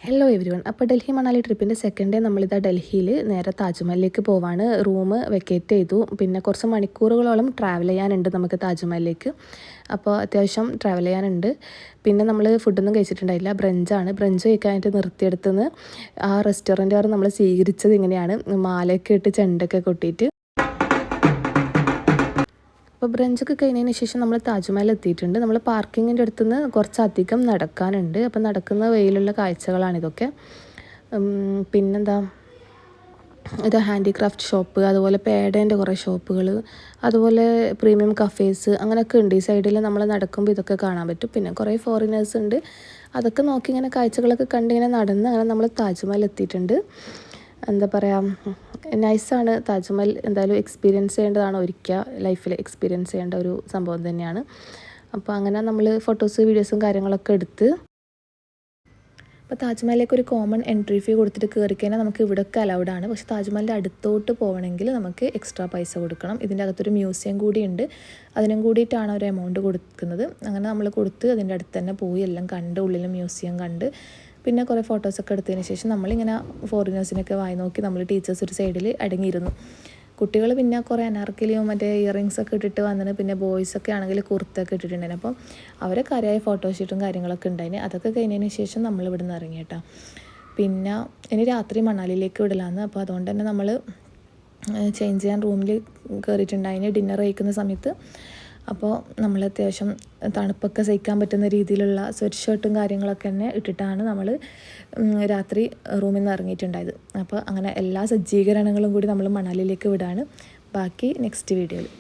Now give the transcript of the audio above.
Hello every one. അപ്പോൾ Delhi Manali ട്രിപ്പിൻ്റെ second day നമ്മളിതാ ഡൽഹിയിൽ നേരെ താജ്മഹലിലേക്ക് പോവാണ്. റൂം വെക്കേറ്റ് ചെയ്തു. പിന്നെ കുറച്ച് മണിക്കൂറുകളോളം ട്രാവൽ ചെയ്യാനുണ്ട് നമുക്ക് താജ്മഹലിലേക്ക്. അപ്പോൾ അത്യാവശ്യം ട്രാവൽ ചെയ്യാനുണ്ട്. പിന്നെ നമ്മൾ ഫുഡൊന്നും കഴിച്ചിട്ടുണ്ടായില്ല. ബ്രഞ്ചാണ്. ബ്രഞ്ച് കഴിക്കാനായിട്ട് നിർത്തിയെടുത്തുനിന്ന് ആ റെസ്റ്റോറൻറ്റുകാർ നമ്മൾ സ്വീകരിച്ചത് ഇങ്ങനെയാണ്, മാലയൊക്കെ ഇട്ട് ചെണ്ടൊക്കെ കൊട്ടിയിട്ട്. അപ്പോൾ ബ്രഞ്ചൊക്കെ കഴിഞ്ഞതിന് ശേഷം നമ്മൾ താജ്മഹൽ എത്തിയിട്ടുണ്ട്. നമ്മൾ പാർക്കിങ്ങിൻ്റെ അടുത്തുനിന്ന് കുറച്ചധികം നടക്കാനുണ്ട്. അപ്പോൾ നടക്കുന്ന വെയിലുള്ള കാഴ്ചകളാണിതൊക്കെ. പിന്നെന്താ, ഇത് ഹാൻഡിക്രാഫ്റ്റ് ഷോപ്പ്, അതുപോലെ പേടേൻ്റെ കുറേ ഷോപ്പുകൾ, അതുപോലെ പ്രീമിയം കഫേസ്, അങ്ങനെയൊക്കെ ഉണ്ട്. ഈ സൈഡിൽ നമ്മൾ നടക്കുമ്പോൾ ഇതൊക്കെ കാണാൻ പറ്റും. പിന്നെ കുറേ ഫോറിനേഴ്സ് ഉണ്ട്. അതൊക്കെ നോക്കി ഇങ്ങനെ കാഴ്ചകളൊക്കെ കണ്ടിങ്ങനെ നടന്ന് അങ്ങനെ നമ്മൾ താജ്മഹൽ എത്തിയിട്ടുണ്ട്. എന്താ പറയുക, നൈസാണ് താജ്മഹൽ. എന്തായാലും എക്സ്പീരിയൻസ് ചെയ്യേണ്ടതാണ്, ഒരിക്കൽ ലൈഫിൽ എക്സ്പീരിയൻസ് ചെയ്യേണ്ട ഒരു സംഭവം തന്നെയാണ്. അപ്പോൾ അങ്ങനെ നമ്മൾ ഫോട്ടോസ് വീഡിയോസും കാര്യങ്ങളൊക്കെ എടുത്ത്. അപ്പോൾ താജ്മഹലിലേക്ക് ഒരു കോമൺ എൻട്രി ഫീ കൊടുത്തിട്ട് കയറി കഴിഞ്ഞാൽ നമുക്ക് ഇവിടെയൊക്കെ അലൗഡാണ്. പക്ഷേ താജ്മഹലിൻ്റെ അടുത്തോട്ട് പോകണമെങ്കിൽ നമുക്ക് എക്സ്ട്രാ പൈസ കൊടുക്കണം. ഇതിൻ്റെ അകത്തൊരു മ്യൂസിയം കൂടിയുണ്ട്, അതിനും കൂടിയിട്ടാണ് ഒരു എമൗണ്ട് കൊടുക്കുന്നത്. അങ്ങനെ നമ്മൾ കൊടുത്ത് അതിൻ്റെ അടുത്ത് തന്നെ പോയി എല്ലാം കണ്ട്, ഉള്ളിൽ മ്യൂസിയം കണ്ട്, പിന്നെ കുറേ ഫോട്ടോസൊക്കെ എടുത്തതിന് ശേഷം നമ്മളിങ്ങനെ ഫോറിനേഴ്സിനൊക്കെ വായി നോക്കി നമ്മൾ ടീച്ചേഴ്സ് ഒരു സൈഡിൽ അടങ്ങിയിരുന്നു. കുട്ടികൾ പിന്നെ കുറേ അനാർക്കലിയും മറ്റേ ഇയറിങ്സൊക്കെ ഇട്ടിട്ട് വന്നിന്. പിന്നെ ബോയ്സൊക്കെ ആണെങ്കിൽ കുർത്തൊക്കെ ഇട്ടിട്ടുണ്ടായിരുന്നു. അപ്പം അവരെ കാര്യമായ ഫോട്ടോഷൂട്ടും കാര്യങ്ങളൊക്കെ ഉണ്ടായിന്. അതൊക്കെ കഴിഞ്ഞതിന് ശേഷം നമ്മൾ ഇവിടെ നിന്ന് ഇറങ്ങി കേട്ടോ. പിന്നെ ഇനി രാത്രി മണാലിയിലേക്ക് വിടലാന്ന്. അപ്പോൾ അതുകൊണ്ട് തന്നെ നമ്മൾ ചേഞ്ച് ചെയ്യാൻ റൂമിൽ കയറിയിട്ടുണ്ടായിന് ഡിന്നർ കഴിക്കുന്ന സമയത്ത്. അപ്പോൾ നമ്മൾ അത്യാവശ്യം തണുപ്പൊക്കെ സഹിക്കാൻ പറ്റുന്ന രീതിയിലുള്ള സ്വെറ്റ് ഷർട്ടും കാര്യങ്ങളൊക്കെ തന്നെ ഇട്ടിട്ടാണ് നമ്മൾ രാത്രി റൂമിൽ നിന്ന് ഇറങ്ങിയിട്ടുണ്ടായത്. അപ്പോൾ അങ്ങനെ എല്ലാ സജ്ജീകരണങ്ങളും കൂടി നമ്മൾ മണാലിയിലേക്ക് വിടാണ്. ബാക്കി നെക്സ്റ്റ് വീഡിയോയിൽ.